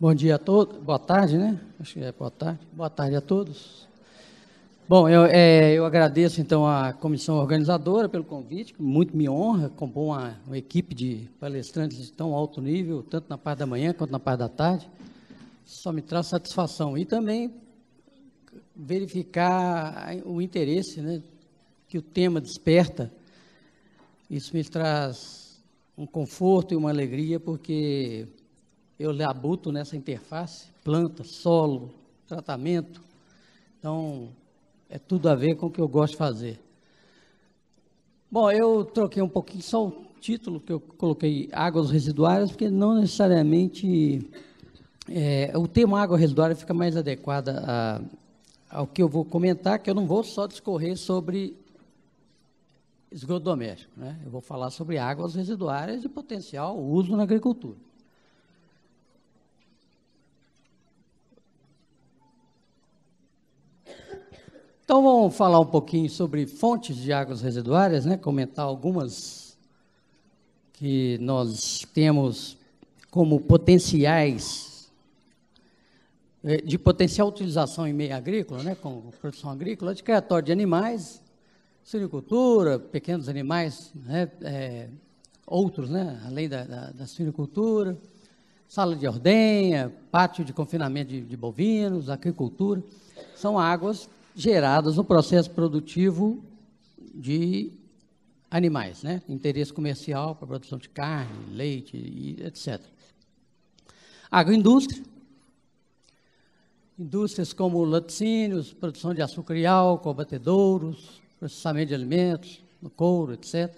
Bom dia a todos, boa tarde, né? Acho que é boa tarde. Boa tarde a todos. Bom, eu agradeço então à comissão organizadora pelo convite, que muito me honra compor uma equipe de palestrantes de tão alto nível, tanto na parte da manhã quanto na parte da tarde. Só me traz satisfação. E também verificar o interesse, né, que o tema desperta. Isso me traz um conforto e uma alegria, porque eu labuto nessa interface, planta, solo, tratamento. Então, é tudo a ver com o que eu gosto de fazer. Bom, eu troquei um pouquinho só o título, que eu coloquei águas residuárias, porque não necessariamente o termo água residuária fica mais adequado ao que eu vou comentar, que eu não vou só discorrer sobre esgoto doméstico, né? Eu vou falar sobre águas residuárias de potencial uso na agricultura. Então, vamos falar um pouquinho sobre fontes de águas residuárias, né? Comentar algumas que nós temos como potenciais, de potencial utilização em meio agrícola, né? Com produção agrícola, de criatório de animais, suinicultura, pequenos animais, né? Outros, né? Além da suinicultura, sala de ordenha, pátio de confinamento de bovinos, aquicultura, são águas geradas no processo produtivo de animais, né? Interesse comercial para a produção de carne, leite, etc. Agroindústria, indústrias como laticínios, produção de açúcar e álcool, abatedouros, processamento de alimentos, no couro, etc.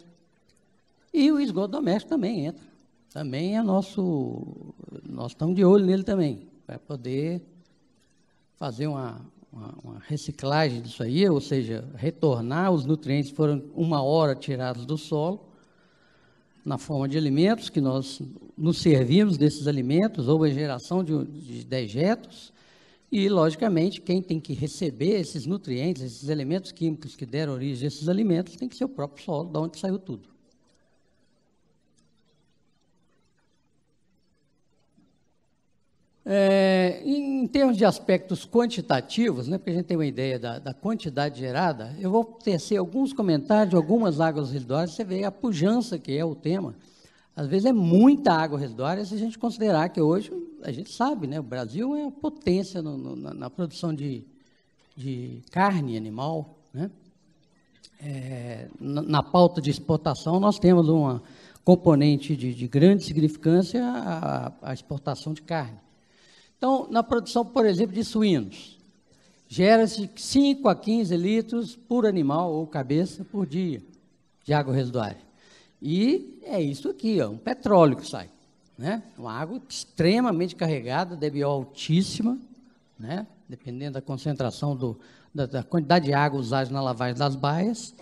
E o esgoto doméstico também entra. Também é nós estamos de olho nele também, para poder fazer uma reciclagem disso aí, ou seja, retornar os nutrientes que foram uma hora tirados do solo, na forma de alimentos, que nós nos servimos desses alimentos, ou a geração de dejetos, e, logicamente, quem tem que receber esses nutrientes, esses elementos químicos que deram origem a esses alimentos, tem que ser o próprio solo, de onde saiu tudo. Em termos de aspectos quantitativos, né, porque a gente tem uma ideia da quantidade gerada, eu vou tecer alguns comentários de algumas águas residuárias, você vê a pujança que é o tema. Às vezes é muita água residuária, se a gente considerar que hoje, a gente sabe, né, o Brasil é a potência na produção de carne animal, né? Na pauta de exportação, nós temos uma componente de grande significância, a exportação de carne. Então, na produção, por exemplo, de suínos, gera-se 5 a 15 litros por animal ou cabeça por dia de água residuária. E é isso aqui, ó, um petróleo que sai, né? Uma água extremamente carregada, DBO altíssima, né? Dependendo da concentração da quantidade de água usada na lavagem das baias,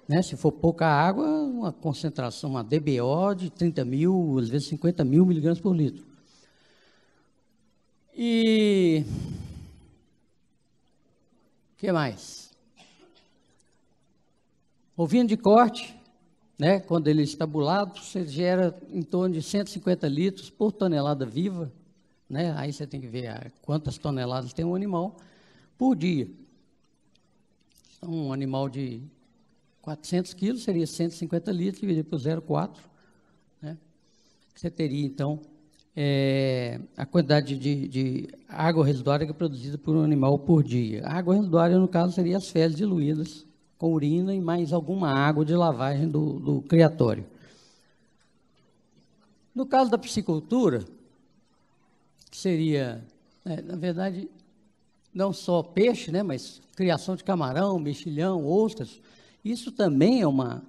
né? Se for pouca água, uma concentração, uma DBO de 30 mil, às vezes 50 mil miligramas por litro. E o que mais? O vinho de corte, né, quando ele está tabulado, você gera em torno de 150 litros por tonelada viva, né? Aí você tem que ver quantas toneladas tem um animal por dia. Então, um animal de 400 quilos seria 150 litros, dividido por 0,4, né? Você teria, então, a quantidade de água residuária que é produzida por um animal por dia. A água residuária, no caso, seria as fezes diluídas com urina e mais alguma água de lavagem do criatório. No caso da piscicultura, que seria, na verdade, não só peixe, né, mas criação de camarão, mexilhão, ostras, isso também é uma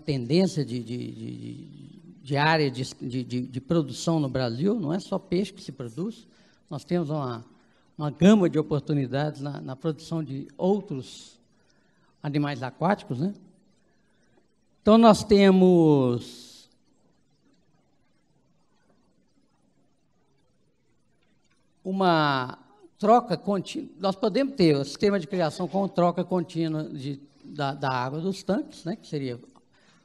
tendência de área de produção no Brasil. Não é só peixe que se produz, nós temos uma gama de oportunidades na produção de outros animais aquáticos, né? Então, nós temos uma troca contínua. Nós podemos ter o sistema de criação com troca contínua da água dos tanques, né? Que seria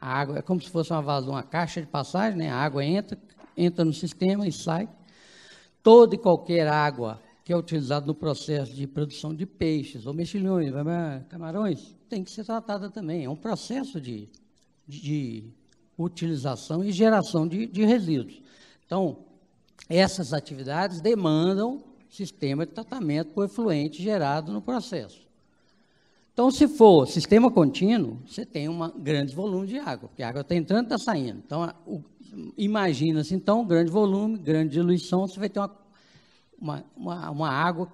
a água, é como se fosse uma caixa de passagem, né? A água entra no sistema e sai. toda e qualquer água que é utilizada no processo de produção de peixes, ou mexilhões, camarões, tem que ser tratada também. É um processo de utilização e geração de resíduos. Então, essas atividades demandam sistema de tratamento por efluente gerado no processo. Então, se for sistema contínuo, você tem um grande volume de água, porque a água está entrando e está saindo. Então, imagina-se, então, grande volume, grande diluição, você vai ter uma água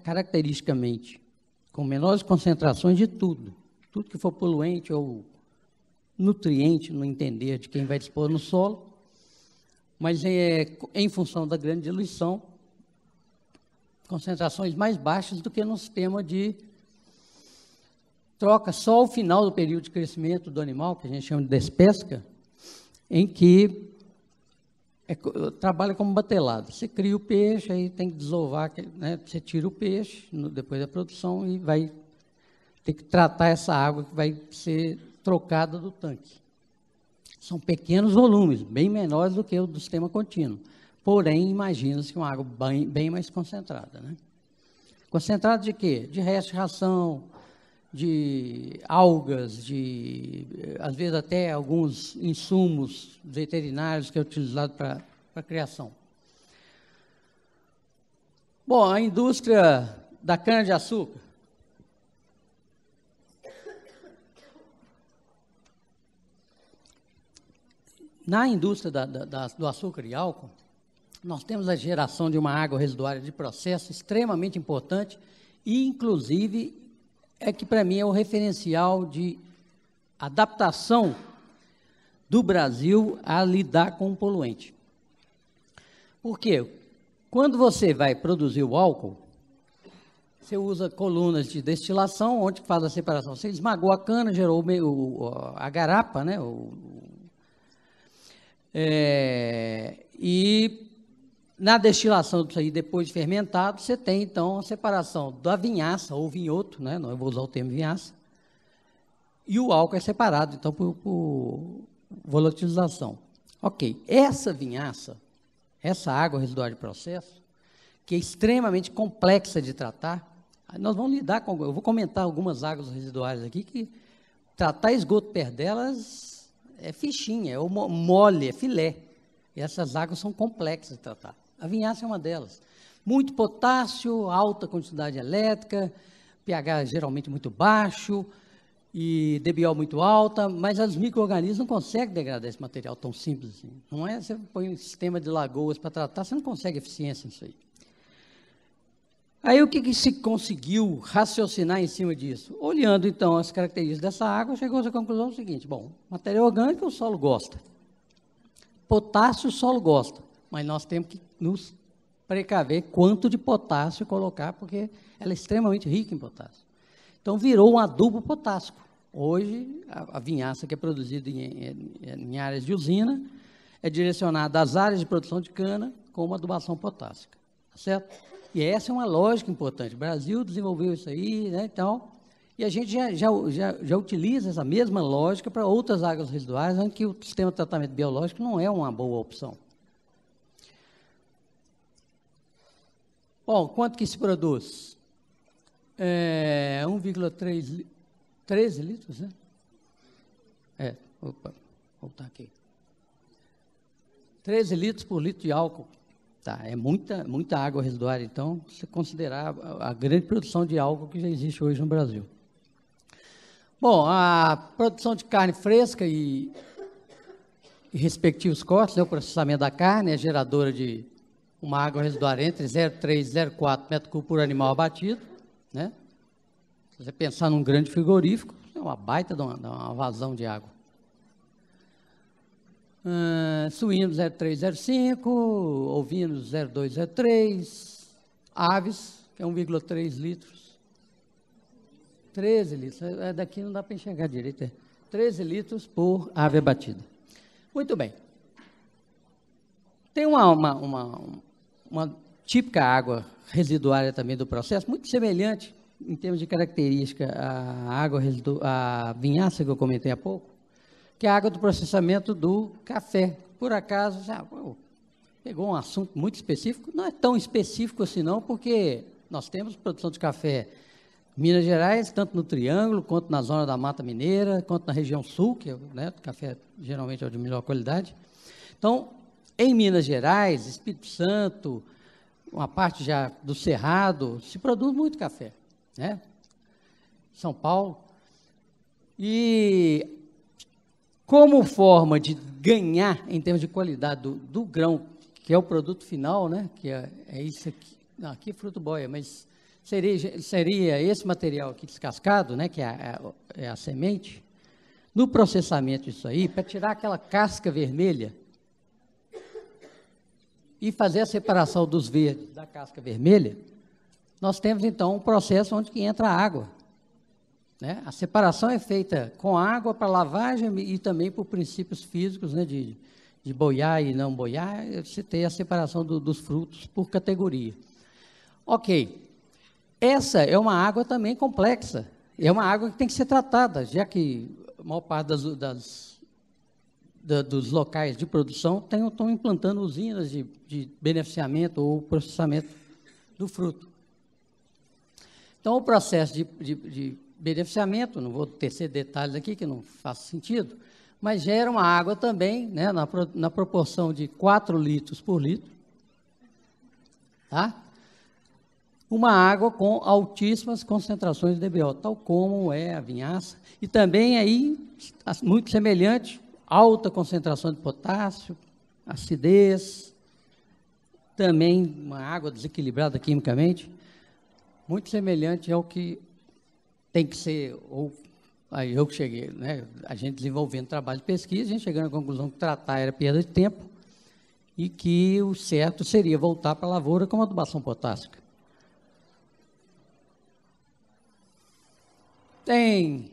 caracteristicamente com menores concentrações de tudo que for poluente ou nutriente, no entender de quem vai dispor no solo, mas em função da grande diluição, concentrações mais baixas do que no sistema de troca só ao final do período de crescimento do animal, que a gente chama de despesca, em que trabalha como batelada. Você cria o peixe, aí tem que desovar, né? Você tira o peixe depois da produção e vai ter que tratar essa água que vai ser trocada do tanque. São pequenos volumes, bem menores do que o do sistema contínuo. Porém, imagina-se que uma água bem mais concentrada, né? Concentrada de quê? De resto de ração, de algas, às vezes até alguns insumos veterinários que é utilizado para a criação. Bom, a indústria da cana-de-açúcar. Na indústria do açúcar e álcool, nós temos a geração de uma água residuária de processo extremamente importante e, inclusive, que para mim é o referencial de adaptação do Brasil a lidar com o poluente. Por quê? Quando você vai produzir o álcool, você usa colunas de destilação, onde faz a separação. Você esmagou a cana, gerou a garapa, né? E na destilação disso aí, depois de fermentado, você tem, então, a separação da vinhaça, ou vinhoto, né? Não, eu vou usar o termo vinhaça, e o álcool é separado, então, por volatilização. Ok, essa vinhaça, essa água residual de processo, que é extremamente complexa de tratar, nós vamos lidar com, eu vou comentar algumas águas residuais aqui, que tratar esgoto perto delas é fichinha, é mole, é filé. E essas águas são complexas de tratar. A vinhaça é uma delas. Muito potássio, alta quantidade elétrica, pH geralmente muito baixo e DBO muito alta, mas os micro-organismos não conseguem degradar esse material tão simples assim. Não é você põe um sistema de lagoas para tratar, você não consegue eficiência nisso aí. Aí o que se conseguiu raciocinar em cima disso? Olhando então as características dessa água, chegou-se à conclusão seguinte: bom, material orgânico o solo gosta, potássio o solo gosta, mas nós temos que nos precaver quanto de potássio colocar, porque ela é extremamente rica em potássio. Então virou um adubo potássico. Hoje a vinhaça que é produzida em áreas de usina é direcionada às áreas de produção de cana com uma adubação potássica, tá certo? E essa é uma lógica importante. O Brasil desenvolveu isso aí, né, então, e a gente já utiliza essa mesma lógica para outras águas residuais, onde que o sistema de tratamento biológico não é uma boa opção. Bom, quanto que se produz? 13 litros, né? Opa, vou voltar aqui. 13 litros por litro de álcool. Tá, é muita água residuária, então, se considerar a grande produção de álcool que já existe hoje no Brasil. Bom, a produção de carne fresca e respectivos cortes, né, o processamento da carne é geradora de uma água residuária entre 0,3 e 0,4 metros cúbicos por animal abatido, né? Se você pensar num grande frigorífico, é uma baita de uma vazão de água. Suínos 0,3, 0,5, ovinos 0,2, 0,3, aves, que é 1,3 litros. 13 litros, daqui não dá para enxergar direito, 13 litros por ave abatida. Muito bem. Tem uma típica água residuária também do processo, muito semelhante em termos de característica à vinhaça que eu comentei há pouco, que é a água do processamento do café. Por acaso, pegou um assunto muito específico, não é tão específico assim não, porque nós temos produção de café em Minas Gerais, tanto no Triângulo, quanto na zona da Mata Mineira, quanto na região sul, que é, né, o café geralmente é o de melhor qualidade. Então, em Minas Gerais, Espírito Santo, uma parte já do Cerrado, se produz muito café, né? São Paulo. E como forma de ganhar em termos de qualidade do grão, que é o produto final, né? Que é isso aqui. Não, aqui é fruto boia, mas seria esse material aqui descascado, né? Que é a semente. No processamento disso aí, para tirar aquela casca vermelha e fazer a separação dos verdes da casca vermelha, nós temos então um processo onde que entra a água. Né? A separação é feita com água para lavagem e também por princípios físicos, né, de boiar e não boiar, você tem a separação dos frutos por categoria. Ok, essa é uma água também complexa, é uma água que tem que ser tratada, já que a maior parte dos locais de produção estão implantando usinas de beneficiamento ou processamento do fruto. Então, o processo de beneficiamento, não vou tecer detalhes aqui, que não faz sentido, mas gera uma água também, né, na proporção de 4 litros por litro, tá? Uma água com altíssimas concentrações de DBO, tal como é a vinhaça, e também aí, muito semelhante, alta concentração de potássio, acidez, também uma água desequilibrada quimicamente, muito semelhante ao que tem que ser, ou aí eu que cheguei, né, a gente desenvolvendo trabalho de pesquisa, a gente chegando à conclusão que tratar era perda de tempo e que o certo seria voltar para a lavoura com adubação potássica. Tem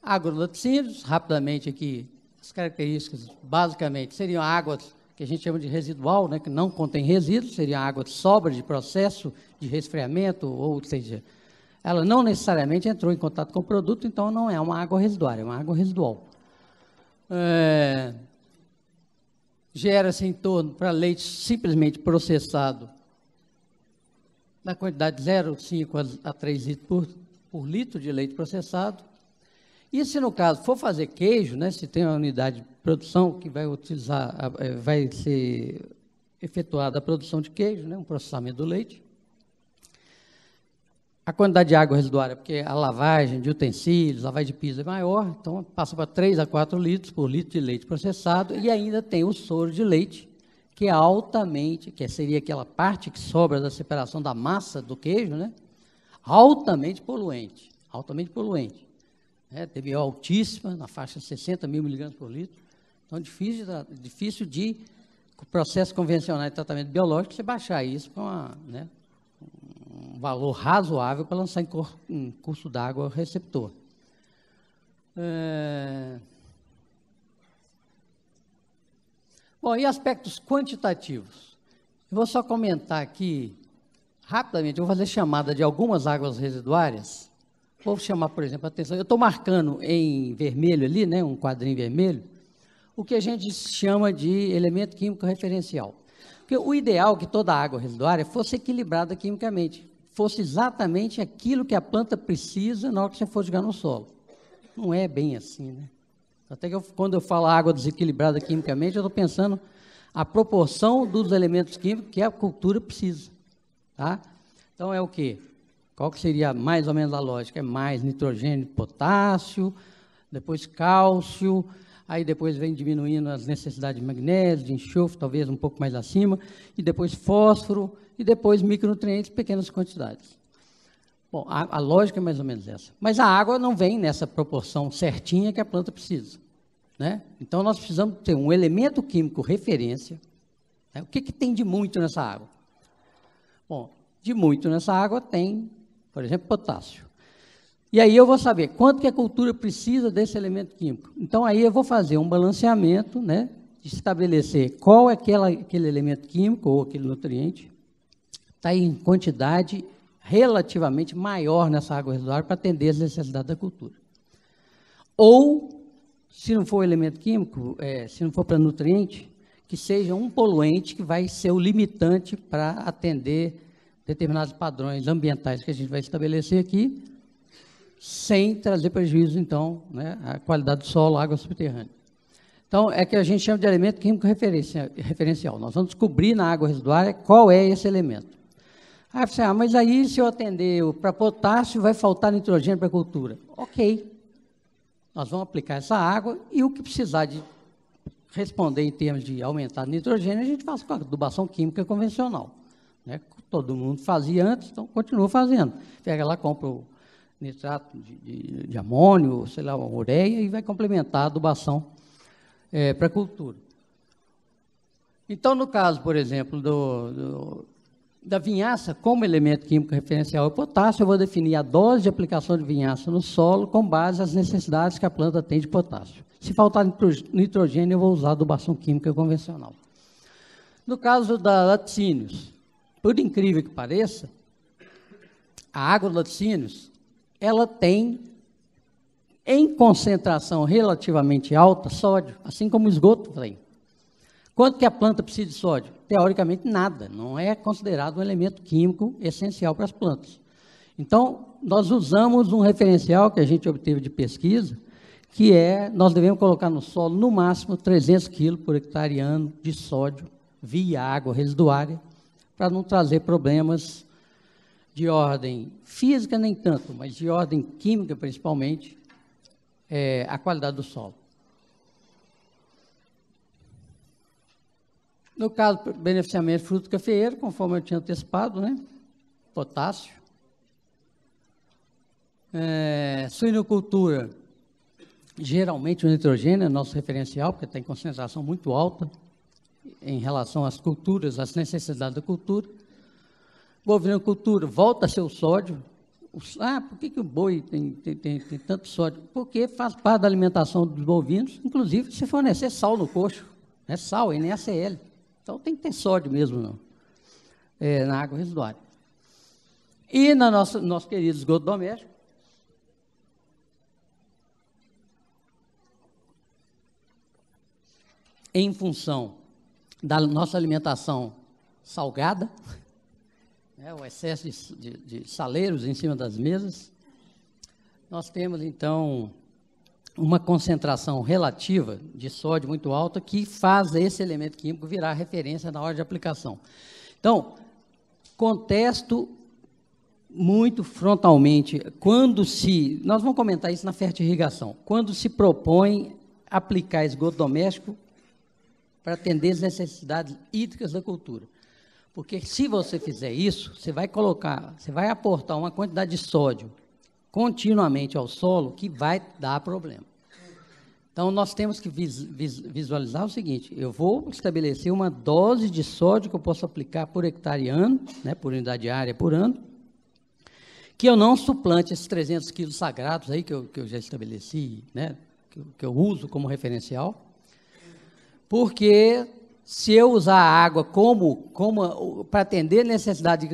agrolaticínios, rapidamente aqui, as características basicamente seriam águas que a gente chama de residual, né, que não contém resíduos, seria água de sobra de processo de resfriamento, ou seja, ela não necessariamente entrou em contato com o produto, então não é uma água residuária, é uma água residual. Gera-se em torno, para leite simplesmente processado, na quantidade de 0,5 a 3 litros por litro de leite processado. E se no caso for fazer queijo, né, se tem uma unidade de produção que vai ser efetuada a produção de queijo, né, um processamento do leite, a quantidade de água residuária, porque a lavagem de utensílios, lavagem de piso é maior, então passa para 3 a 4 litros por litro de leite processado, e ainda tem o soro de leite, que é altamente, que seria aquela parte que sobra da separação da massa do queijo, né, altamente poluente, TBO altíssima, na faixa de 60 mil miligramas por litro, então difícil de, com o processo convencional de tratamento biológico, você baixar isso para um valor razoável para lançar em curso d'água receptor. Bom, e aspectos quantitativos? Eu vou só comentar aqui, rapidamente, eu vou fazer chamada de algumas águas residuárias. Vou chamar, por exemplo, a atenção, eu estou marcando em vermelho ali, né, um quadrinho vermelho, o que a gente chama de elemento químico referencial. Porque o ideal é que toda água residuária fosse equilibrada quimicamente, fosse exatamente aquilo que a planta precisa na hora que você for jogar no solo. Não é bem assim, né? Até que quando eu falo água desequilibrada quimicamente, eu estou pensando a proporção dos elementos químicos que a cultura precisa. Tá? Então, é o quê? Qual que seria mais ou menos a lógica? É mais nitrogênio, potássio, depois cálcio, aí depois vem diminuindo as necessidades de magnésio, de enxofre, talvez um pouco mais acima, e depois fósforo, e depois micronutrientes, pequenas quantidades. Bom, a lógica é mais ou menos essa. Mas a água não vem nessa proporção certinha que a planta precisa, né? Então, nós precisamos ter um elemento químico referência. Né? O que tem de muito nessa água? Bom, de muito nessa água tem, por exemplo, potássio. E aí eu vou saber quanto que a cultura precisa desse elemento químico. Então, aí eu vou fazer um balanceamento, né, de estabelecer qual é aquele elemento químico ou aquele nutriente está em quantidade relativamente maior nessa água residuária para atender as necessidades da cultura. Ou, se não for elemento químico, se não for para nutriente, que seja um poluente que vai ser o limitante para atender determinados padrões ambientais que a gente vai estabelecer aqui, sem trazer prejuízo, então, né, à qualidade do solo, água subterrânea. Então, é que a gente chama de elemento químico referencial. Nós vamos descobrir na água residuária qual é esse elemento. Aí você, mas aí se eu atender para potássio, vai faltar nitrogênio para a cultura. Ok. Nós vamos aplicar essa água e o que precisar de responder em termos de aumentar nitrogênio, a gente faz com a adubação química convencional. Né? Todo mundo fazia antes, então continua fazendo. Pega lá, compra o nitrato de amônio, sei lá, uma ureia, e vai complementar a adubação para a cultura. Então, no caso, por exemplo, da vinhaça, como elemento químico referencial é o potássio, eu vou definir a dose de aplicação de vinhaça no solo com base nas necessidades que a planta tem de potássio. Se faltar nitrogênio, eu vou usar adubação química convencional. No caso da laticínios, por incrível que pareça, a água de laticínios, ela tem, em concentração relativamente alta, sódio, assim como o esgoto tem. Quanto que a planta precisa de sódio? Teoricamente, nada. Não é considerado um elemento químico essencial para as plantas. Então, nós usamos um referencial que a gente obteve de pesquisa, que nós devemos colocar no solo, no máximo, 300 kg por hectare ano de sódio via água residuária, para não trazer problemas de ordem física, nem tanto, mas de ordem química, principalmente, a qualidade do solo. No caso do beneficiamento de fruto cafeeiro, conforme eu tinha antecipado, né? Potássio. Suinocultura, geralmente o nitrogênio é nosso referencial, porque tem concentração muito alta em relação às culturas, às necessidades da cultura. Bovinocultura, volta a ser o sódio. Por que o boi tem tanto sódio? Porque faz parte da alimentação dos bovinos, inclusive se fornecer sal no coxo, né? Sal, NaCl. Então tem que ter sódio mesmo na água residuária. E no nosso querido esgoto doméstico, em função da nossa alimentação salgada, o excesso de saleiros em cima das mesas, nós temos, então, uma concentração relativa de sódio muito alta que faz esse elemento químico virar referência na hora de aplicação. Então, contesto muito frontalmente, nós vamos comentar isso na fertirrigação, quando se propõe aplicar esgoto doméstico para atender as necessidades hídricas da cultura. Porque se você fizer isso, você vai aportar uma quantidade de sódio continuamente ao solo que vai dar problema. Então, nós temos que visualizar o seguinte: eu vou estabelecer uma dose de sódio que eu posso aplicar por hectare ano, né, por unidade de área por ano, que eu não suplante esses 300 quilos sagrados aí que eu já estabeleci, né, que eu uso como referencial, porque se eu usar a água para atender a necessidade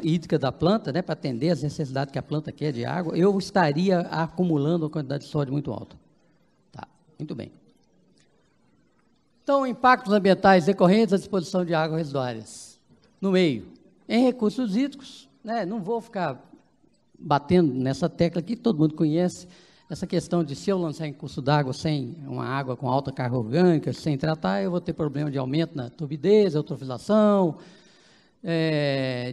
hídrica da planta, né, para atender as necessidades que a planta quer de água, eu estaria acumulando uma quantidade de sódio muito alta. Tá, muito bem. Então, impactos ambientais decorrentes da disposição de águas residuárias no meio. Em recursos hídricos, né, não vou ficar batendo nessa tecla aqui, todo mundo conhece, essa questão de se eu lançar em curso d'água sem uma água com alta carga orgânica, sem tratar, eu vou ter problema de aumento na turbidez, eutrofização,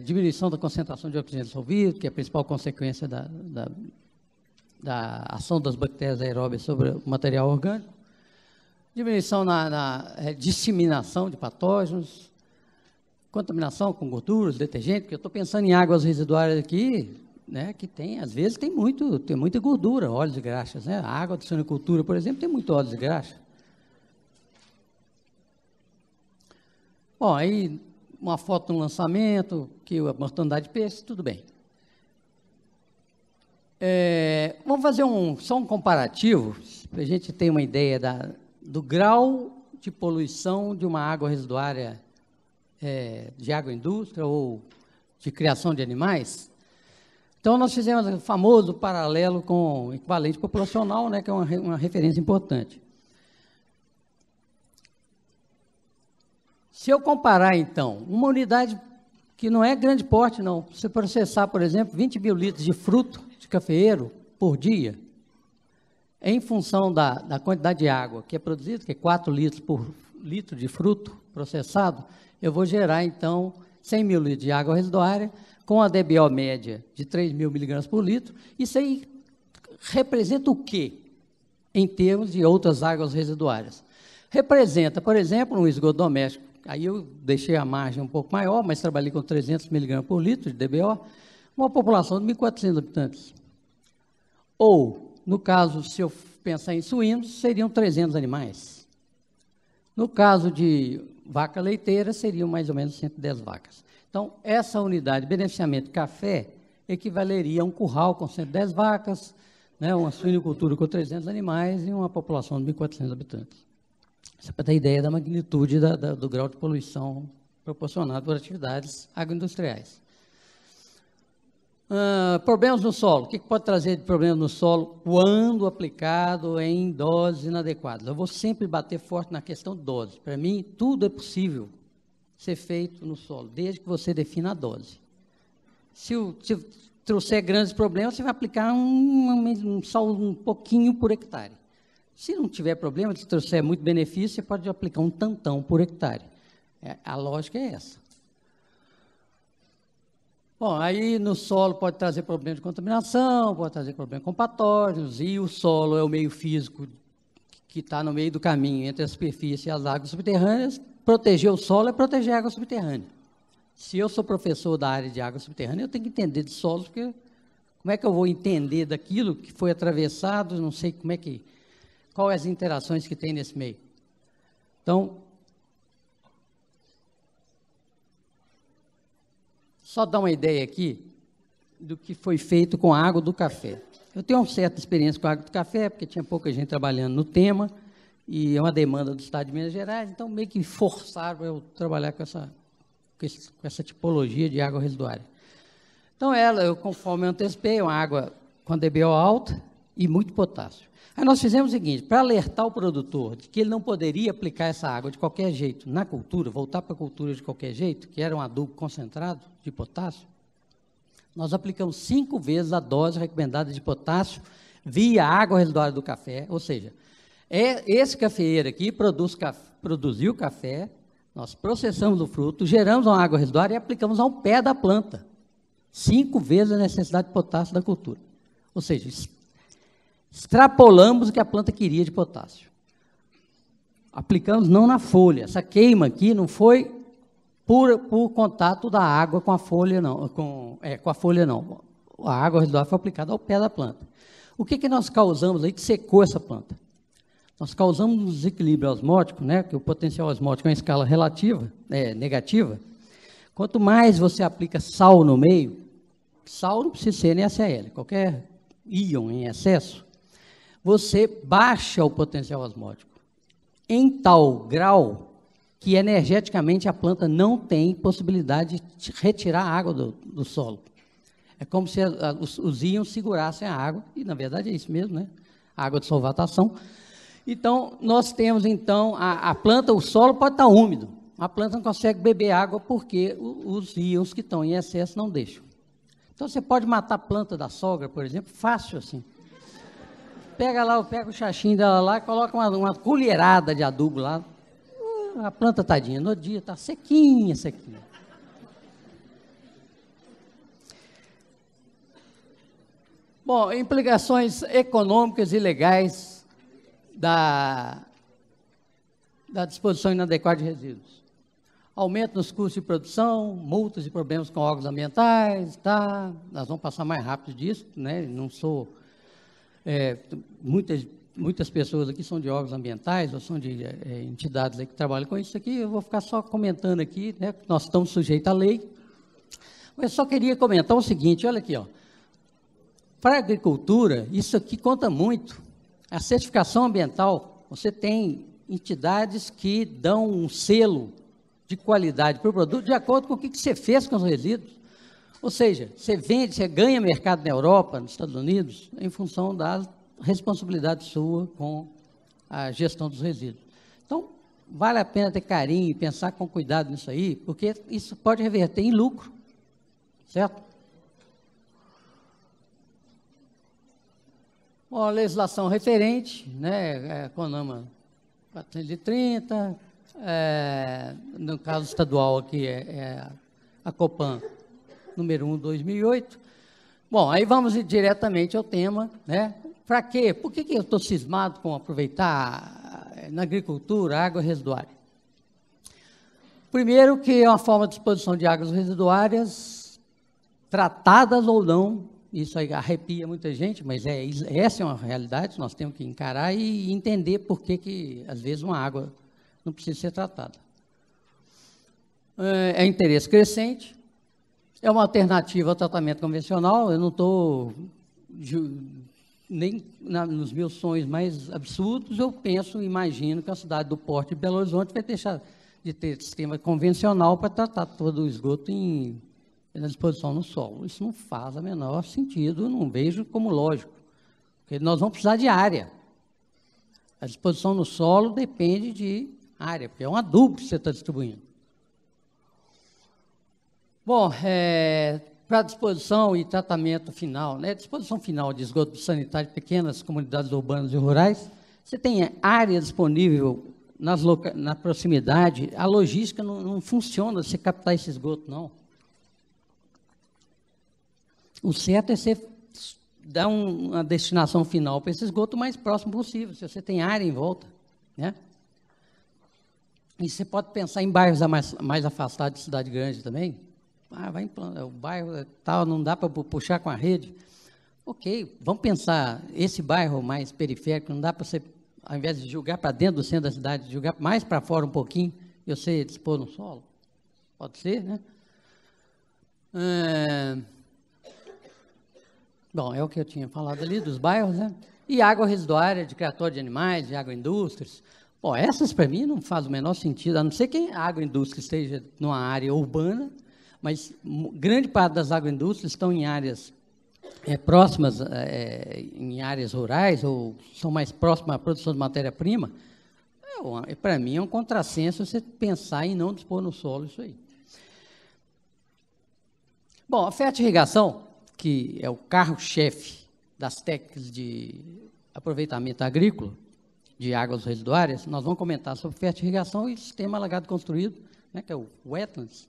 diminuição da concentração de oxigênio dissolvido, que é a principal consequência da ação das bactérias aeróbias sobre o material orgânico, diminuição na disseminação de patógenos, contaminação com gorduras, detergente, porque eu estou pensando em águas residuárias aqui, né, que às vezes tem muita gordura, óleos e graxas, né? A água de suinocultura, por exemplo, tem muito óleos e graxa. Bom, aí uma foto no lançamento, que a mortandade de peixe, tudo bem. Vamos fazer só um comparativo, para a gente ter uma ideia do grau de poluição de uma água residuária de agroindústria ou de criação de animais. Então, nós fizemos o famoso paralelo com o equivalente populacional, né, que é uma referência importante. Se eu comparar, então, uma unidade que não é grande porte, não, você processar, por exemplo, 20 mil litros de fruto de cafeeiro por dia, em função da quantidade de água que é produzida, que é 4 litros por litro de fruto processado, eu vou gerar, então, 100 mil litros de água residuária, com a DBO média de 3.000 miligramas por litro. Isso aí representa o quê, em termos de outras águas residuárias? Representa, por exemplo, um esgoto doméstico. Aí eu deixei a margem um pouco maior, mas trabalhei com 300 miligramas por litro de DBO, uma população de 1.400 habitantes. Ou, no caso, se eu pensar em suínos, seriam 300 animais. No caso de vaca leiteira, seriam mais ou menos 110 vacas. Então, essa unidade de beneficiamento café equivaleria a um curral com 110 vacas, né, uma suinocultura com 300 animais e uma população de 1.400 habitantes. Isso é para ter ideia da magnitude do grau de poluição proporcionado por atividades agroindustriais. Problemas no solo. O que pode trazer de problemas no solo quando aplicado em doses inadequadas? Eu vou sempre bater forte na questão de dose. Para mim, tudo é possível ser feito no solo, desde que você defina a dose. Se trouxer grandes problemas, você vai aplicar só um pouquinho por hectare. Se não tiver problema, se trouxer muito benefício, você pode aplicar um tantão por hectare. A lógica é essa. Bom, aí no solo pode trazer problema de contaminação, pode trazer problema com patógenos, e o solo é o meio físico que está no meio do caminho entre a superfície e as águas subterrâneas. Proteger o solo é proteger a água subterrânea. Se eu sou professor da área de água subterrânea, eu tenho que entender de solos, porque como é que eu vou entender daquilo que foi atravessado, não sei qual as interações que tem nesse meio. Então, só dar uma ideia aqui do que foi feito com a água do café. Eu tenho uma certa experiência com a água do café, porque tinha pouca gente trabalhando no tema, e é uma demanda do Estado de Minas Gerais, então meio que forçaram eu trabalhar com essa tipologia de água residuária. Então, conforme eu antecipei, uma água com DBO alta e muito potássio. Aí nós fizemos o seguinte, para alertar o produtor de que ele não poderia aplicar essa água de qualquer jeito na cultura, voltar para a cultura de qualquer jeito, que era um adubo concentrado de potássio, nós aplicamos 5 vezes a dose recomendada de potássio via água residuária do café, ou seja, esse cafeeiro aqui produziu café, nós processamos o fruto, geramos uma água residuária e aplicamos ao pé da planta. 5 vezes a necessidade de potássio da cultura. Ou seja, extrapolamos o que a planta queria de potássio. Aplicamos não na folha. Essa queima aqui não foi por contato da água com a folha, não. Com a folha, não. A água residuária foi aplicada ao pé da planta. O que nós causamos aí que secou essa planta? Nós causamos um desequilíbrio osmótico, né, que o potencial osmótico é uma escala relativa, negativa. Quanto mais você aplica sal no meio, sal não precisa ser NaCl, qualquer íon em excesso, você baixa o potencial osmótico em tal grau que energeticamente a planta não tem possibilidade de retirar a água do solo. É como se os íons segurassem a água, e na verdade é isso mesmo, né? A água de solvatação. Então, nós temos, então, a planta, o solo pode estar úmido, a planta não consegue beber água porque os íons que estão em excesso não deixam. Então, você pode matar a planta da sogra, por exemplo, fácil assim. Pega o chachinho dela lá, coloca uma colherada de adubo lá, a planta tadinha, no dia está sequinha. Bom, implicações econômicas e legais da disposição inadequada de resíduos. Aumento nos custos de produção, multas e problemas com órgãos ambientais, tá? Nós vamos passar mais rápido disso, né? Não sou... muitas pessoas aqui são de órgãos ambientais ou são de entidades aí que trabalham com isso aqui, eu vou ficar só comentando aqui, né? Nós estamos sujeitos à lei. Mas só queria comentar o seguinte, olha aqui, ó. Para a agricultura, isso aqui conta muito. A certificação ambiental, você tem entidades que dão um selo de qualidade para o produto de acordo com o que você fez com os resíduos. Ou seja, você vende, você ganha mercado na Europa, nos Estados Unidos, em função da responsabilidade sua com a gestão dos resíduos. Então, vale a pena ter carinho e pensar com cuidado nisso aí, porque isso pode reverter em lucro, certo? Bom, a legislação referente, né, CONAMA 430, no caso estadual aqui é a Copan número 1/2008. Bom, aí vamos ir diretamente ao tema, né? Para quê? Por que eu estou cismado com aproveitar na agricultura a água residuária? Primeiro que é uma forma de disposição de águas residuárias, tratadas ou não, isso aí arrepia muita gente, mas essa é uma realidade, nós temos que encarar e entender por que às vezes uma água não precisa ser tratada. É interesse crescente, é uma alternativa ao tratamento convencional. Eu não estou, nem nos meus sonhos mais absurdos, eu penso, imagino que a cidade do Porto de Belo Horizonte vai deixar de ter sistema convencional para tratar todo o esgoto na disposição no solo. Isso não faz o menor sentido, não vejo como lógico, porque nós vamos precisar de área. A disposição no solo depende de área, porque é um adubo que você está distribuindo. Bom, para disposição e tratamento final, né? Disposição final de esgoto sanitário de pequenas comunidades urbanas e rurais, você tem área disponível na proximidade, a logística não funciona você captar esse esgoto, não. O certo é você dar uma destinação final para esse esgoto o mais próximo possível, se você tem área em volta, né? E você pode pensar em bairros mais afastados de cidade grande também. O bairro tal, não dá para puxar com a rede. Ok, vamos pensar, esse bairro mais periférico, não dá para você, ao invés de jogar para dentro do centro da cidade, jogar mais para fora um pouquinho, e você dispor no solo? Pode ser, né? Bom, é o que eu tinha falado ali dos bairros, né? E água residuária de criatório de animais, de agroindústrias. Bom, essas para mim não faz o menor sentido, a não ser que a agroindústria esteja numa área urbana, mas grande parte das agroindústrias estão em áreas próximas, em áreas rurais, ou são mais próximas à produção de matéria-prima. Para mim é um contrassenso você pensar em não dispor no solo isso aí. Bom, a fertirrigação, que é o carro-chefe das técnicas de aproveitamento agrícola de águas residuárias, nós vamos comentar sobre fertirrigação e sistema alagado construído, né, que é o wetlands.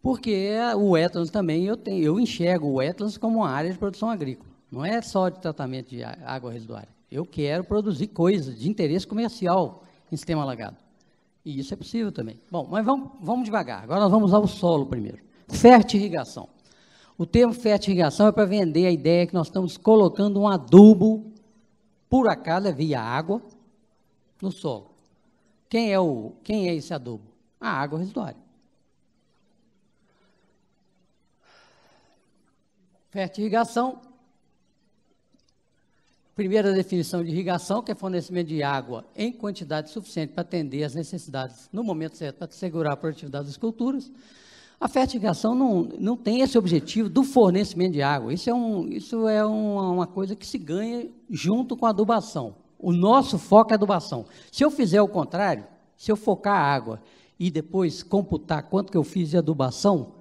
Porque o wetlands também, eu enxergo o wetlands como uma área de produção agrícola. Não é só de tratamento de água residuária. Eu quero produzir coisas de interesse comercial em sistema alagado. E isso é possível também. Bom, mas vamos devagar. Agora nós vamos usar o solo primeiro. Fertirrigação. O termo fertirrigação é para vender a ideia que nós estamos colocando um adubo, por acaso, via água, no solo. Quem é esse adubo? A água residuária. Fertirrigação, primeira definição de irrigação, que é fornecimento de água em quantidade suficiente para atender às necessidades no momento certo, para assegurar a produtividade das culturas. A fertirrigação não tem esse objetivo do fornecimento de água, isso é uma coisa que se ganha junto com a adubação. O nosso foco é a adubação. Se eu fizer o contrário, se eu focar a água e depois computar quanto que eu fiz de adubação,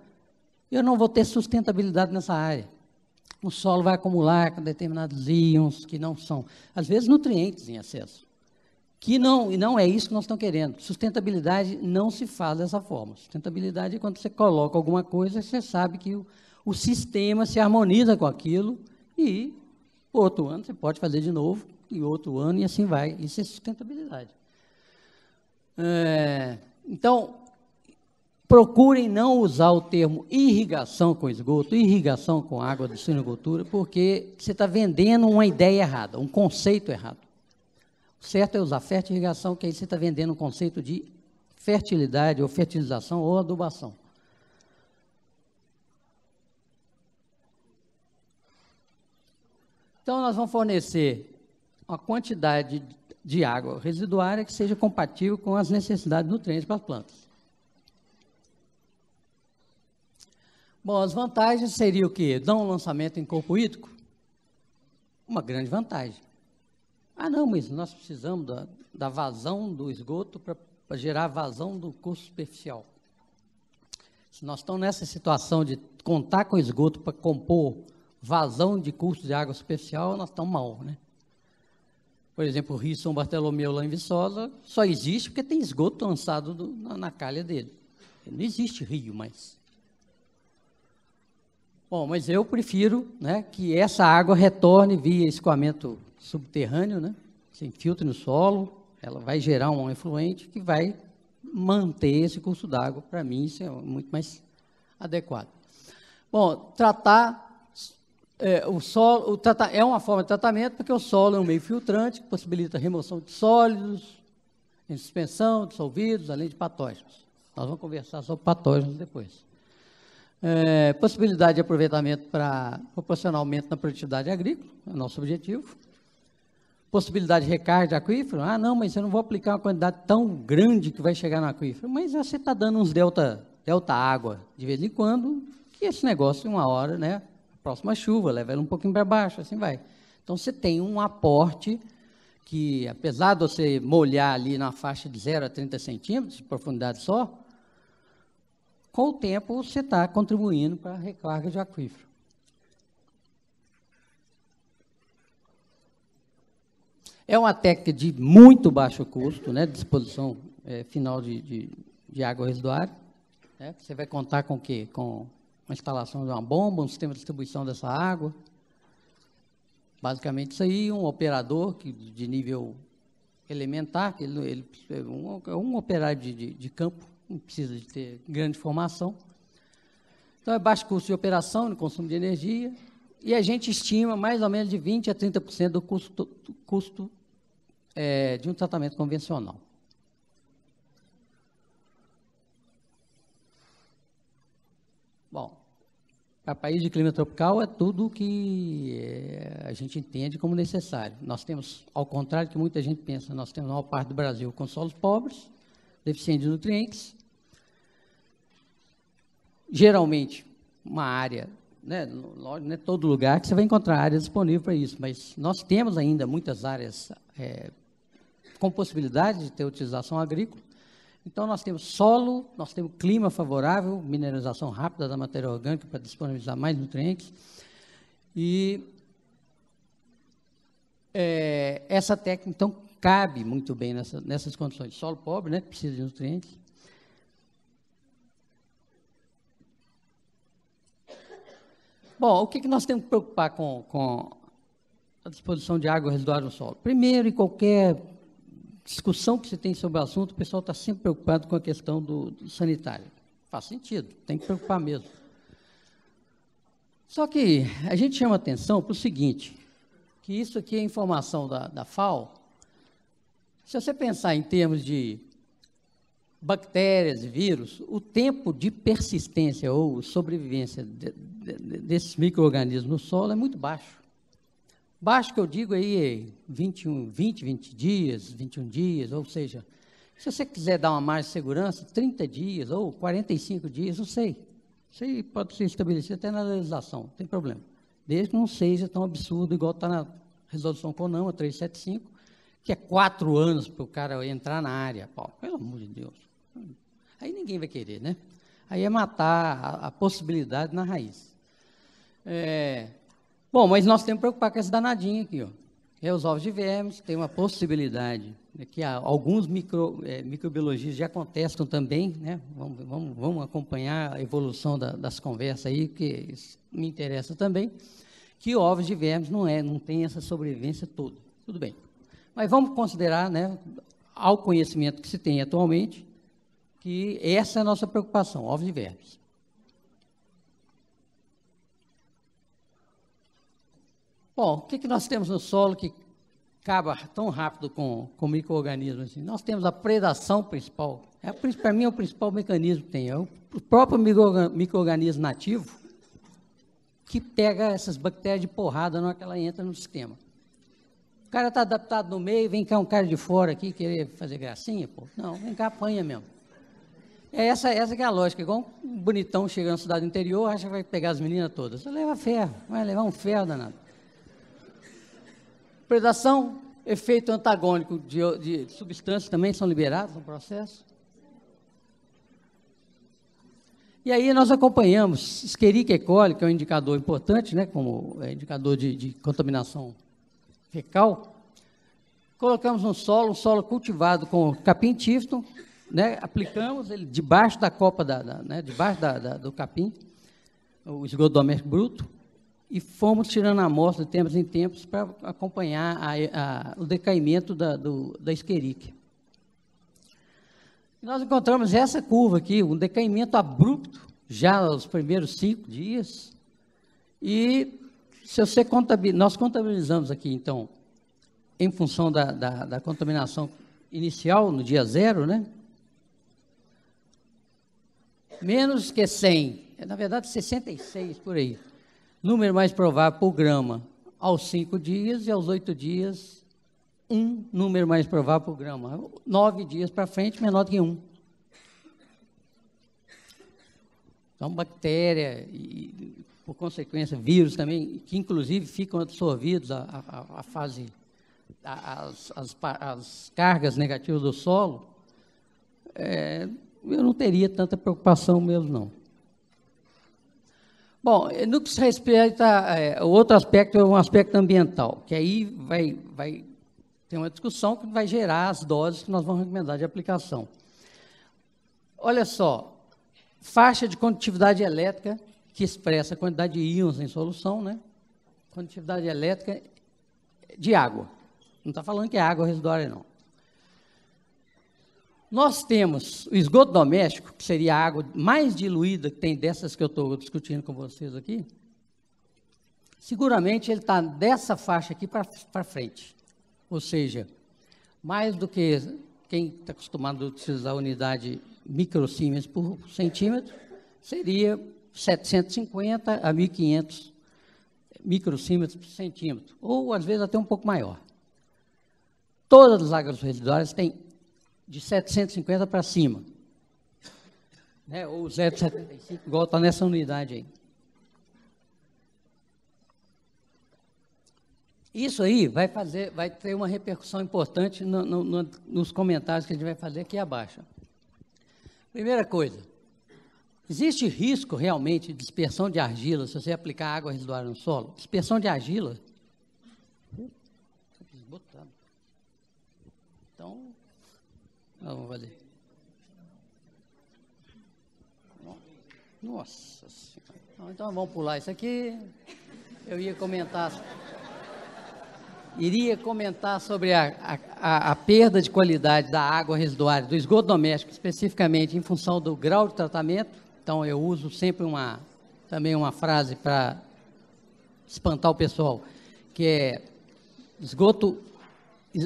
eu não vou ter sustentabilidade nessa área. O solo vai acumular com determinados íons que não são, às vezes, nutrientes em excesso. E não é isso que nós estamos querendo. Sustentabilidade não se faz dessa forma. Sustentabilidade é quando você coloca alguma coisa, você sabe que o sistema se harmoniza com aquilo e, outro ano, você pode fazer de novo, e outro ano, e assim vai. Isso é sustentabilidade. Então, procurem não usar o termo irrigação com esgoto, irrigação com água de suinocultura, porque você está vendendo uma ideia errada, um conceito errado. O certo é usar fertirrigação, que aí você está vendendo um conceito de fertilidade, ou fertilização, ou adubação. Então, nós vamos fornecer uma quantidade de água residuária que seja compatível com as necessidades de nutrientes para as plantas. Bom, as vantagens seriam o quê? Dar um lançamento em corpo hídrico? Uma grande vantagem. Ah, não, mas nós precisamos da vazão do esgoto para para gerar vazão do curso superficial. Se nós estamos nessa situação de contar com esgoto para compor vazão de curso de água superficial, nós estamos mal, né? Por exemplo, o Rio São Bartolomeu, lá em Viçosa, só existe porque tem esgoto lançado na calha dele. Não existe rio mais. Bom, mas eu prefiro, né, que essa água retorne via escoamento subterrâneo, né, se infiltre no solo, ela vai gerar um efluente que vai manter esse curso d'água. Para mim, isso é muito mais adequado. Bom, tratar o solo, é uma forma de tratamento, porque o solo é um meio filtrante, que possibilita a remoção de sólidos, em suspensão, dissolvidos, além de patógenos. Nós vamos conversar sobre patógenos depois. Possibilidade de aproveitamento para proporcionar aumento na produtividade agrícola, é o nosso objetivo. Possibilidade de recarga de aquífero. Ah, não, mas eu não vou aplicar uma quantidade tão grande que vai chegar no aquífero. Mas você está dando uns delta água de vez em quando, que esse negócio, uma hora, né? Próxima chuva, leva ela um pouquinho para baixo, assim vai. Então, você tem um aporte que, apesar de você molhar ali na faixa de 0 a 30 centímetros de profundidade só, com o tempo você está contribuindo para a recarga de aquífero. É uma técnica de muito baixo custo, né, de disposição final de água residuária. Né? Você vai contar com o quê? Com a instalação de uma bomba, um sistema de distribuição dessa água. Basicamente isso aí, um operador de nível elementar, que ele é um operário de campo, não precisa de ter grande formação. Então, é baixo custo de operação, no consumo de energia, e a gente estima mais ou menos de 20% a 30% do custo de um tratamento convencional. Bom, para país de clima tropical é tudo o que a gente entende como necessário. Nós temos, ao contrário do que muita gente pensa, nós temos uma parte do Brasil com solos pobres, deficientes de nutrientes, geralmente uma área, né, não é todo lugar que você vai encontrar área disponível para isso, mas nós temos ainda muitas áreas com possibilidade de ter utilização agrícola. Então, nós temos solo, nós temos clima favorável, mineralização rápida da matéria orgânica para disponibilizar mais nutrientes. E essa técnica, então, cabe muito bem nessas condições. Solo pobre, né, precisa de nutrientes. Bom, o que nós temos que preocupar com a disposição de água residuária no solo? Primeiro, em qualquer discussão que se tem sobre o assunto, o pessoal está sempre preocupado com a questão do sanitário. Faz sentido, tem que preocupar mesmo. Só que a gente chama atenção para o seguinte, que isso aqui é informação da FAO. Se você pensar em termos de bactérias e vírus, o tempo de persistência ou sobrevivência desses micro-organismos no solo é muito baixo. Baixo que eu digo aí 20 dias, 21 dias, ou seja, se você quiser dar uma margem de segurança, 30 dias ou 45 dias, não sei. Isso aí pode ser estabelecido até na legislação, não tem problema. Desde que não seja tão absurdo, igual está na resolução CONAMA 375, que é 4 anos para o cara entrar na área. Pô, pelo amor de Deus. Aí ninguém vai querer, né? Aí é matar a possibilidade na raiz. Bom, mas nós temos que preocupar com esse danadinho aqui, ó. Que é os ovos de vermes, tem uma possibilidade, né, que alguns microbiologistas já contestam também, né? Vamos acompanhar a evolução das conversas aí, que isso me interessa também, que ovos de vermes não tem essa sobrevivência toda. Tudo bem. Mas vamos considerar, né, ao conhecimento que se tem atualmente, que essa é a nossa preocupação, ovos de vermes. Bom, o que nós temos no solo que acaba tão rápido com micro-organismos assim? Nós temos a predação principal. Para mim, é o principal mecanismo que tem. É o próprio micro-organismo nativo que pega essas bactérias de porrada na hora que ela entra no sistema. O cara está adaptado no meio, vem cá um cara de fora aqui querer fazer gracinha, pô. Não, vem cá, apanha mesmo. Essa que é a lógica. Igual um bonitão chega na cidade interior, acha que vai pegar as meninas todas. Você leva ferro, vai levar um ferro danado. Predação, efeito antagônico de substâncias também são liberados no processo. E aí nós acompanhamos Escherichia coli, que é um indicador importante, né, como indicador de contaminação fecal. Colocamos no solo, um solo cultivado com capim tifton, né, aplicamos ele debaixo da copa, debaixo do capim, o esgoto doméstico bruto, e fomos tirando a amostra de tempos em tempos para acompanhar o decaimento da Escherichia. Nós encontramos essa curva aqui, um decaimento abrupto, já nos primeiros 5 dias, e se você nós contabilizamos aqui, então, em função da contaminação inicial, no dia 0, né? Menos que 100, na verdade 66 por aí, número mais provável por grama aos 5 dias e aos 8 dias, número mais provável por grama. 9 dias para frente, menor do que 1. Então, bactéria e, por consequência, vírus também, que inclusive ficam absorvidos as cargas negativas do solo, eu não teria tanta preocupação mesmo, não. Bom, no que se respeita, o outro aspecto é um aspecto ambiental, que aí vai ter uma discussão que vai gerar as doses que nós vamos recomendar de aplicação. Olha só, faixa de condutividade elétrica, que expressa a quantidade de íons em solução, né? Condutividade elétrica de água. Não está falando que é água residuária, não. Nós temos o esgoto doméstico, que seria a água mais diluída que tem dessas que eu estou discutindo com vocês aqui. Seguramente ele está dessa faixa aqui para frente. Ou seja, mais do que quem está acostumado a utilizar a unidade microsiemens por centímetro, seria 750 a 1.500 microsiemens por centímetro, ou às vezes até um pouco maior. Todas as águas residuárias têm de 750 para cima, né? Ou 0,75, igual está nessa unidade aí. Isso aí vai ter uma repercussão importante nos comentários que a gente vai fazer aqui abaixo. Primeira coisa, existe risco realmente de dispersão de argila se você aplicar água residuária no solo? Dispersão de argila? Então, vamos fazer. Nossa Senhora. Então vamos pular isso aqui. Eu iria comentar sobre a perda de qualidade da água residuária, do esgoto doméstico, especificamente em função do grau de tratamento. Então, eu uso sempre também uma frase para espantar o pessoal, que é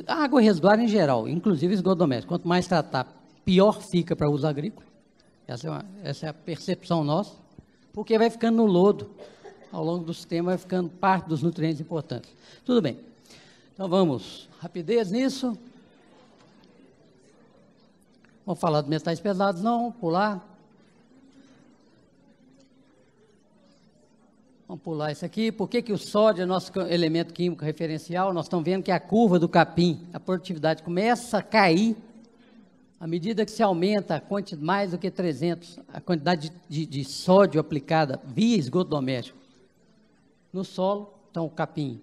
água residuária em geral, inclusive esgoto doméstico. Quanto mais tratar, pior fica para uso agrícola. Essa é a percepção nossa, porque vai ficando no lodo, ao longo do sistema vai ficando parte dos nutrientes importantes. Tudo bem. Então, vamos, rapidez nisso. Vamos falar de metais pesados, não, pular. Vamos pular isso aqui. Por que o sódio é nosso elemento químico referencial? Nós estamos vendo que a curva do capim, a produtividade começa a cair à medida que se aumenta a quantidade, mais do que 300, a quantidade de sódio aplicada via esgoto doméstico no solo. Então, o capim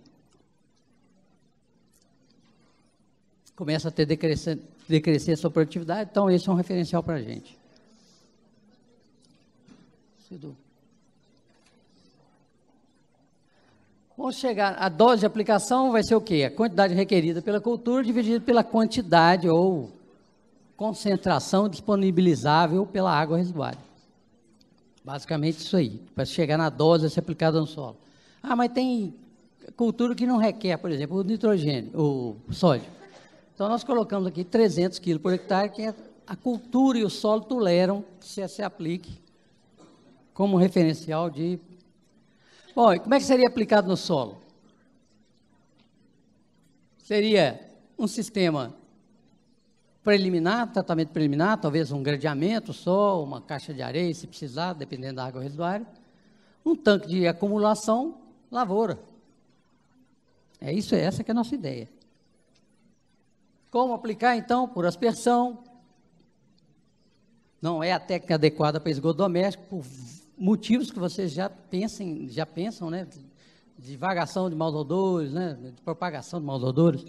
começa a decrescer sua produtividade, então esse é um referencial para a gente. Vamos chegar, a dose de aplicação vai ser o quê? A quantidade requerida pela cultura dividida pela quantidade ou concentração disponibilizável pela água residuária. Basicamente isso aí, para chegar na dose a ser aplicada no solo. Ah, mas tem cultura que não requer, por exemplo, o nitrogênio, o sódio. Então, nós colocamos aqui 300 quilos por hectare, que a cultura e o solo toleram que se aplique como referencial de... Bom, e como é que seria aplicado no solo? Seria um sistema preliminar, tratamento preliminar, talvez um gradeamento só, uma caixa de areia, se precisar, dependendo da água residuária, um tanque de acumulação, lavoura. Essa que é a nossa ideia. Como aplicar, então? Por aspersão. Não é a técnica adequada para esgoto doméstico, por motivos que vocês já pensam, né? Divagação de maus odores, né? De propagação de maus odores,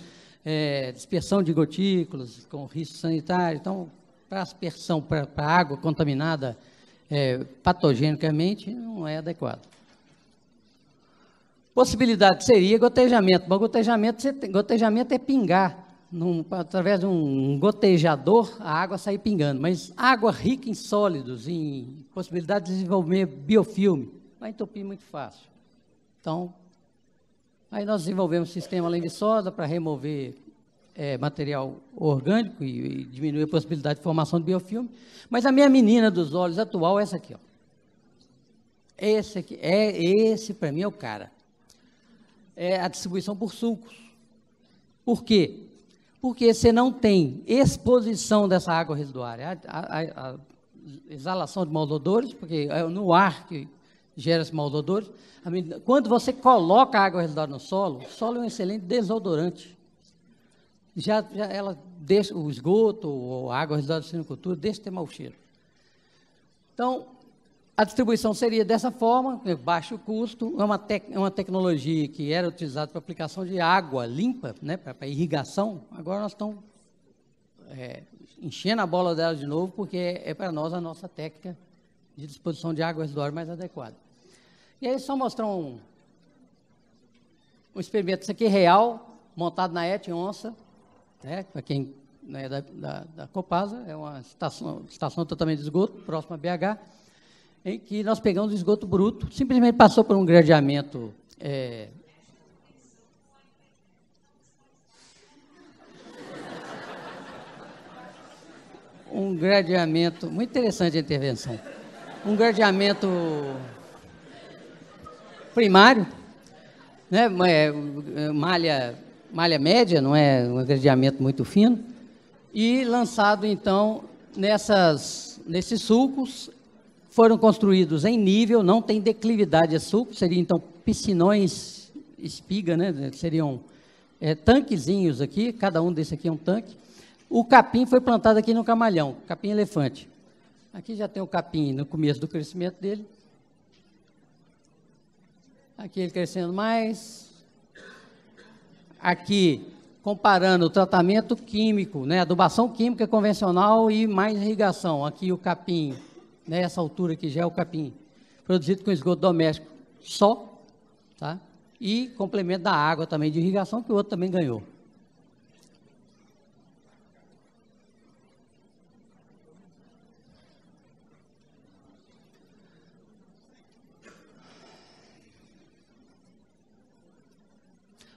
dispersão de gotículas com risco sanitário. Então, para aspersão, para água contaminada patogenicamente, não é adequado. Possibilidade seria gotejamento, mas gotejamento é pingar, através de um gotejador, a água sair pingando, mas água rica em sólidos, em possibilidade de desenvolver biofilme, vai entupir muito fácil. Então, aí nós desenvolvemos um sistema além de soda para remover material orgânico e diminuir a possibilidade de formação de biofilme, mas a minha menina dos olhos atual é essa aqui, ó. Esse para mim é o cara. É a distribuição por sulcos. Por quê? Porque você não tem exposição dessa água residuária, a exalação de maus odores, porque é no ar que gera-se maus odores. Quando você coloca a água residuária no solo, o solo é um excelente desodorante. Já ela deixa o esgoto, ou a água residuária da silvicultura, deixa de ter mau cheiro. Então, a distribuição seria dessa forma, baixo custo, é uma tecnologia que era utilizada para aplicação de água limpa, né, para irrigação. Agora nós estamos enchendo a bola dela de novo, porque é para nós a nossa técnica de disposição de água residuária mais adequada. E aí, só mostrar um experimento, isso aqui é real, montado na ET Onça, né, para quem não é da Copasa, é uma estação totalmente de esgoto, próxima a BH, em que nós pegamos o esgoto bruto, simplesmente passou por um gradeamento muito interessante a intervenção, um gradeamento primário, né, malha média, não é um gradeamento muito fino, e lançado então nesses sulcos. Foram construídos em nível, não tem declividade a sulco, seriam então piscinões espiga, né? Seriam tanquezinhos aqui, cada um desse aqui é um tanque. O capim foi plantado aqui no camalhão, capim elefante. Aqui já tem o capim no começo do crescimento dele. Aqui ele crescendo mais. Aqui, comparando o tratamento químico, né? Adubação química convencional e mais irrigação. Aqui o capim, nessa altura aqui já é o capim, produzido com esgoto doméstico só, tá? E complemento da água também de irrigação, que o outro também ganhou.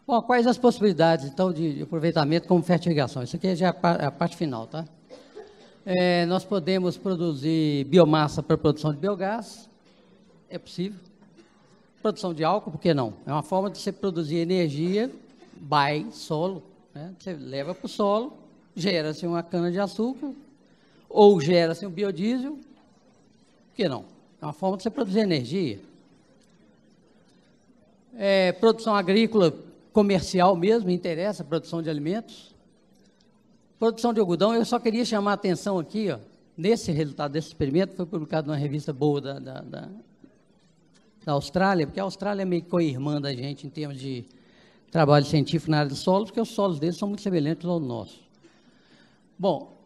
Bom, quais as possibilidades, então, de aproveitamento como fertirrigação? Isso aqui já é a parte final, tá? Nós podemos produzir biomassa para produção de biogás, é possível. Produção de álcool, por que não? É uma forma de você produzir energia by solo, né? Você leva para o solo, gera-se uma cana-de-açúcar, ou gera-se um biodiesel, por que não? É uma forma de você produzir energia. Produção agrícola comercial mesmo, interessa a produção de alimentos. Produção de algodão, eu só queria chamar a atenção aqui, ó, nesse resultado desse experimento, foi publicado numa revista boa da Austrália, porque a Austrália é meio que co-irmã da gente em termos de trabalho científico na área dos solos, porque os solos deles são muito semelhantes ao nosso. Bom,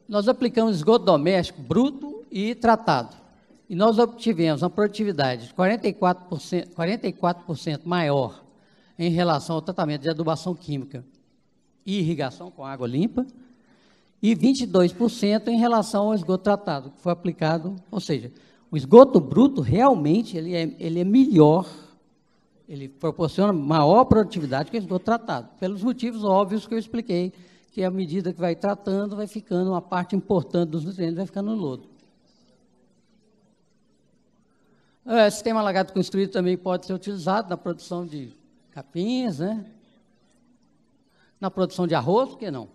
nós aplicamos esgoto doméstico bruto e tratado, e nós obtivemos uma produtividade de 44% maior em relação ao tratamento de adubação química e irrigação com água limpa, e 22% em relação ao esgoto tratado, que foi aplicado, ou seja, o esgoto bruto realmente ele é melhor, ele proporciona maior produtividade que o esgoto tratado, pelos motivos óbvios que eu expliquei, que à medida que vai tratando, vai ficando uma parte importante dos nutrientes, vai ficando no lodo. O sistema alagado construído também pode ser utilizado na produção de capins, né? Na produção de arroz, por que não?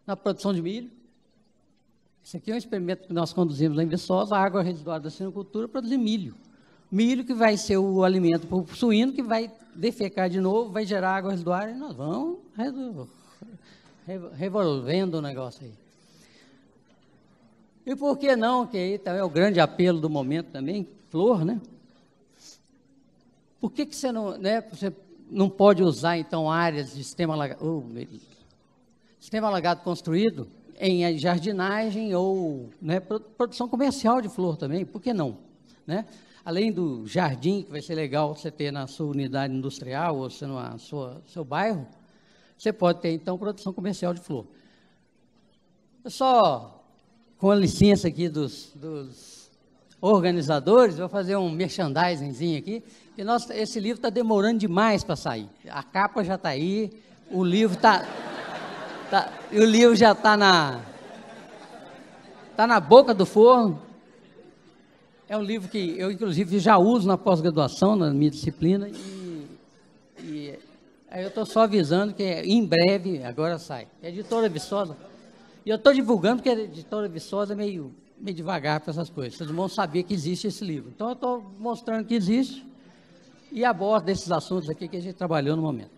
Na produção de milho. Esse aqui é um experimento que nós conduzimos lá em Viçosa, a água residual da silvicultura produzir milho. milho que vai ser o alimento para o suíno, que vai defecar de novo, vai gerar água residuária, e nós vamos revolvendo o negócio aí. E por que não, que aí também é o grande apelo do momento também, flor, né? Por que você não, né, você não pode usar, então, áreas de sistema alagado, sistema alagado construído em jardinagem ou, né, produção comercial de flor também? Por que não? Né? Além do jardim, que vai ser legal você ter na sua unidade industrial ou no seu bairro, você pode ter, então, produção comercial de flor. Só, com a licença aqui dos organizadores, vou fazer um merchandisingzinho aqui, que esse livro está demorando demais para sair. A capa já está aí, o livro o livro já está na boca do forno. É um livro que eu, inclusive, já uso na pós-graduação, na minha disciplina, e aí eu estou só avisando que em breve, agora sai. É Editora Viçosa. E eu estou divulgando porque a Editora Viçosa é meio devagar para essas coisas. Vocês vão saber que existe esse livro. Então, eu estou mostrando que existe e abordo esses assuntos aqui que a gente trabalhou no momento.